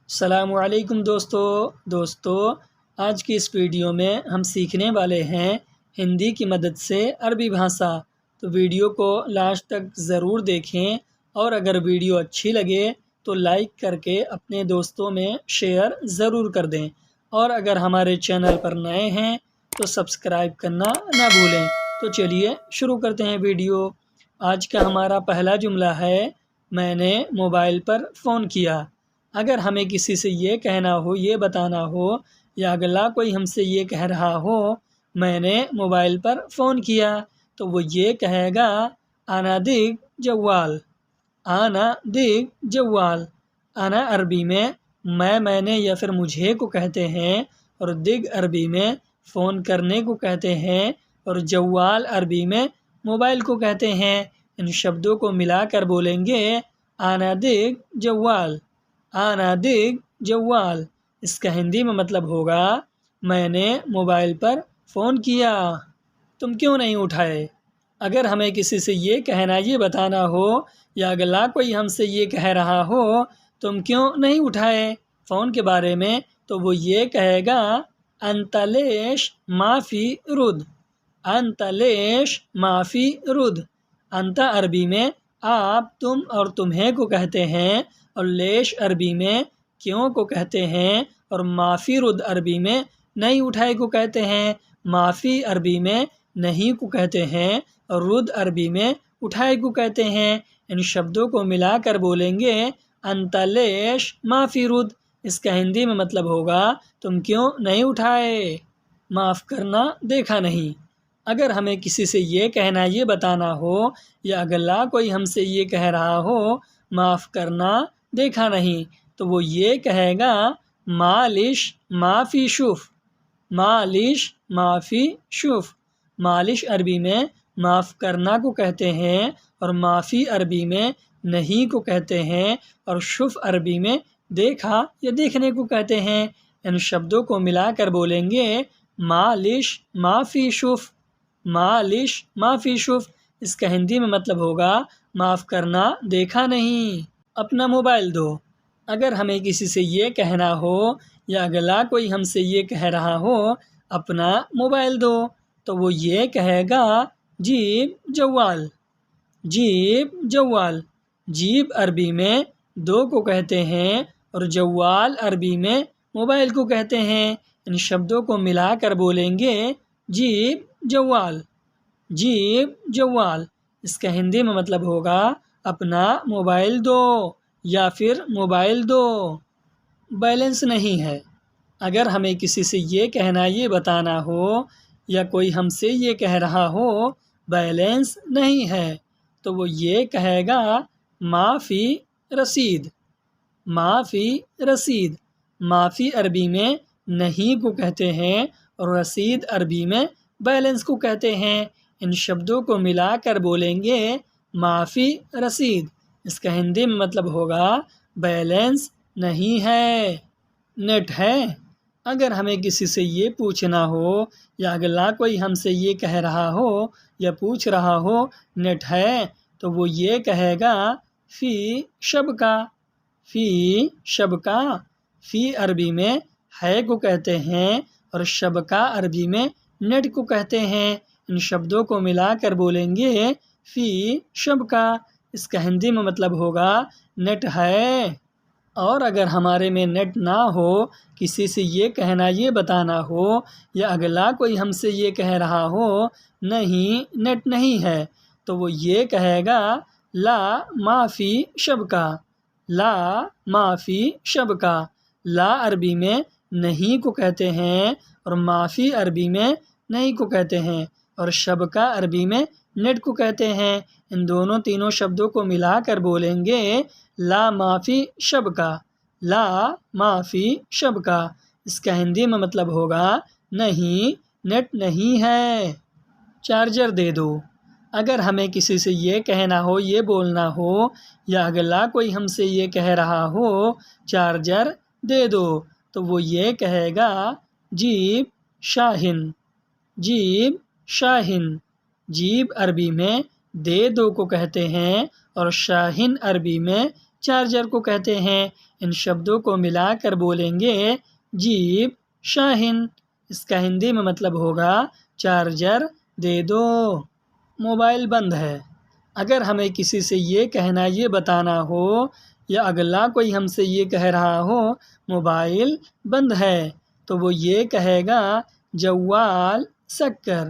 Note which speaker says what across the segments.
Speaker 1: السلام علیکم دوستو آج کی اس ویڈیو میں ہم سیکھنے والے ہیں ہندی کی مدد سے عربی بھاشا۔ تو ویڈیو کو لاسٹ تک ضرور دیکھیں، اور اگر ویڈیو اچھی لگے تو لائک کر کے اپنے دوستوں میں شیئر ضرور کر دیں، اور اگر ہمارے چینل پر نئے ہیں تو سبسکرائب کرنا نہ بھولیں۔ تو چلیے شروع کرتے ہیں ویڈیو۔ آج کا ہمارا پہلا جملہ ہے، میں نے موبائل پر فون کیا۔ اگر ہمیں کسی سے یہ کہنا ہو، یہ بتانا ہو، یا اگلا کوئی ہم سے یہ کہہ رہا ہو میں نے موبائل پر فون کیا، تو وہ یہ کہے گا انا دیگ جوال۔ انا دیگ جوال۔ انا عربی میں میں نے یا پھر مجھے کو کہتے ہیں، اور دیگ عربی میں فون کرنے کو کہتے ہیں، اور جوال عربی میں موبائل کو کہتے ہیں۔ ان شبدوں کو ملا کر بولیں گے انا دیگ جوال۔ انا دیگ جوال۔ اس کا ہندی میں مطلب ہوگا میں نے موبائل پر فون کیا، تم کیوں نہیں اٹھائے۔ اگر ہمیں کسی سے یہ کہنا، یہ بتانا ہو، یا اگلا کوئی ہم سے یہ کہہ رہا ہو تم کیوں نہیں اٹھائے فون کے بارے میں، تو وہ یہ کہے گا انت لیش ما فی رد۔ انت لیش ما فی رد۔ انت عربی میں آپ، تم اور تمہیں کو کہتے ہیں، اور لیش عربی میں کیوں کو کہتے ہیں، اور معافی رد عربی میں نہیں اٹھائے کو کہتے ہیں۔ معافی عربی میں نہیں کو کہتے ہیں، اور رد عربی میں اٹھائے کو کہتے ہیں۔ ان شبدوں کو ملا کر بولیں گے انت لیش ما فی رد۔ اس کا ہندی میں مطلب ہوگا تم کیوں نہیں اٹھائے، معاف کرنا دیکھا نہیں۔ اگر ہمیں کسی سے یہ کہنا، یہ بتانا ہو، یا اگلا کوئی ہم سے یہ کہہ رہا ہو معاف کرنا دیکھا نہیں، تو وہ یہ کہے گا معلش معافی شوف۔ معلش معافی شوف۔ معلش عربی میں معاف کرنا کو کہتے ہیں، اور معافی عربی میں نہیں کو کہتے ہیں، اور شوف عربی میں دیکھا یا دیکھنے کو کہتے ہیں۔ ان شبدوں کو ملا کر بولیں گے معلش معافی شوف۔ معلش معافی شوف۔ اس کا ہندی میں مطلب ہوگا معاف کرنا دیکھا نہیں، اپنا موبائل دو۔ اگر ہمیں کسی سے یہ کہنا ہو، یا اگلا کوئی ہم سے یہ کہہ رہا ہو اپنا موبائل دو، تو وہ یہ کہے گا جیب جوال۔ جیب جوال۔ جیب عربی میں دو کو کہتے ہیں، اور جوال عربی میں موبائل کو کہتے ہیں۔ ان شبدوں کو ملا کر بولیں گے جیب جوال۔ جیب جوال۔ اس کا ہندی میں مطلب ہوگا اپنا موبائل دو، یا پھر موبائل دو، بیلنس نہیں ہے۔ اگر ہمیں کسی سے یہ کہنا، یہ بتانا ہو، یا کوئی ہم سے یہ کہہ رہا ہو بیلنس نہیں ہے، تو وہ یہ کہے گا ما فی رسید۔ ما فی رسید۔ معافی عربی میں نہیں کو کہتے ہیں، اور رسید عربی میں بیلنس کو کہتے ہیں۔ ان شبدوں کو ملا کر بولیں گے معافی رسید۔ اس کا ہندی میں مطلب ہوگا بیلنس نہیں ہے، نیٹ ہے۔ اگر ہمیں کسی سے یہ پوچھنا ہو، یا اگلا کوئی ہم سے یہ کہہ رہا ہو یا پوچھ رہا ہو نیٹ ہے، تو وہ یہ کہے گا فی شبکہ۔ فی شبکہ۔ فی عربی میں ہے کو کہتے ہیں، اور شبکہ عربی میں نیٹ کو کہتے ہیں۔ ان شبدوں کو ملا کر بولیں گے فی شبکہ۔ اس کا ہندی میں مطلب ہوگا نیٹ ہے۔ اور اگر ہمارے میں نیٹ نہ ہو، کسی سے یہ کہنا، یہ بتانا ہو، یا اگلا کوئی ہم سے یہ کہہ رہا ہو نہیں نیٹ نہیں ہے، تو وہ یہ کہے گا لا ما فی شبکہ۔ لا ما فی شبکہ۔ لا عربی میں نہیں کو کہتے ہیں، اور معافی عربی میں نہیں کو کہتے ہیں، اور شبکہ عربی میں نیٹ کو کہتے ہیں۔ ان دونوں تینوں شبدوں کو ملا کر بولیں گے لا ما فی شبکہ۔ لا ما فی شبکہ۔ اس کا ہندی میں مطلب ہوگا نہیں نیٹ نہیں ہے، چارجر دے دو۔ اگر ہمیں کسی سے یہ کہنا ہو، یہ بولنا ہو، یا اگلا کوئی ہم سے یہ کہہ رہا ہو چارجر دے دو، تو وہ یہ کہے گا جیب شاہن۔ جیب شاہن۔ جیب عربی میں دے دو کو کہتے ہیں، اور شاہن عربی میں چارجر کو کہتے ہیں۔ ان شبدوں کو ملا کر بولیں گے جیب شاہن، اس کا ہندی میں مطلب ہوگا چارجر دے دو۔ موبائل بند ہے، اگر ہمیں کسی سے یہ کہنا، یہ بتانا ہو یا اگلا کوئی ہم سے یہ کہہ رہا ہو موبائل بند ہے، تو وہ یہ کہے گا جوال سکر،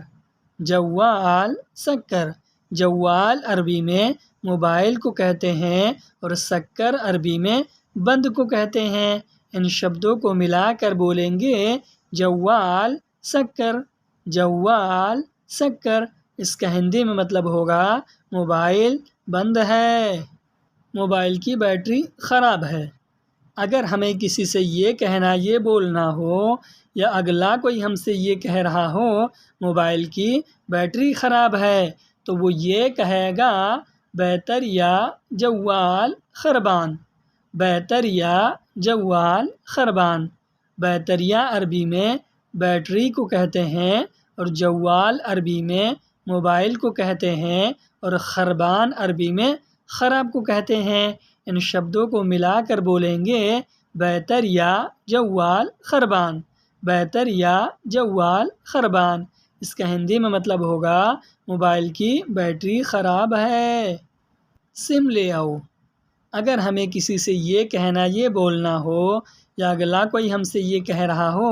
Speaker 1: جوال سکر۔ جوال عربی میں موبائل کو کہتے ہیں اور سکر عربی میں بند کو کہتے ہیں۔ ان شبدوں کو ملا کر بولیں گے جوال سکر، جوال سکر، اس کا ہندی میں مطلب ہوگا موبائل بند ہے، موبائل کی بیٹری خراب ہے۔ اگر ہمیں کسی سے یہ کہنا، یہ بولنا ہو یا اگلا کوئی ہم سے یہ کہہ رہا ہو موبائل کی بیٹری خراب ہے، تو وہ یہ کہے گا بہتر یا جوال خربان، بہتر یا جوال خربان۔ بہتریا عربی میں بیٹری کو کہتے ہیں اور جوال عربی میں موبائل کو کہتے ہیں اور خربان عربی میں خراب کو کہتے ہیں۔ ان شبدوں کو ملا کر بولیں گے بہتر یا جوال خربان، بہتر یا جوال خربان، اس کا ہندی میں مطلب ہوگا موبائل کی بیٹری خراب ہے۔ سم لے آؤ، اگر ہمیں کسی سے یہ کہنا، یہ بولنا ہو یا اگلا کوئی ہم سے یہ کہہ رہا ہو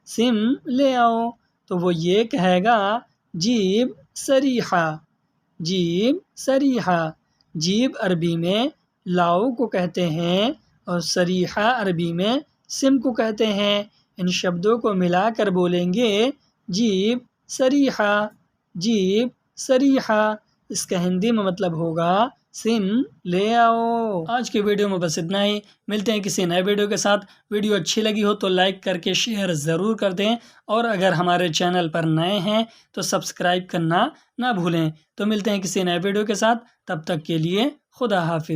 Speaker 1: سم لے آؤ، تو وہ یہ کہے گا جیب سریحہ، جیب سریحہ۔ جیب عربی میں لاؤ کو کہتے ہیں اور سریحہ عربی میں سم کو کہتے ہیں۔ ان شبدوں کو ملا کر بولیں گے جیب سریحہ، جیب سریحہ، اس کا ہندی میں مطلب ہوگا سم لے آؤ۔ آج کی ویڈیو میں بس اتنا ہی، ملتے ہیں کسی نئے ویڈیو کے ساتھ۔ ویڈیو اچھی لگی ہو تو لائک کر کے شیئر ضرور کر دیں، اور اگر ہمارے چینل پر نئے ہیں تو سبسکرائب کرنا نہ بھولیں۔ تو ملتے ہیں کسی نئے ویڈیو کے ساتھ، تب تک کے لیے خدا حافظ۔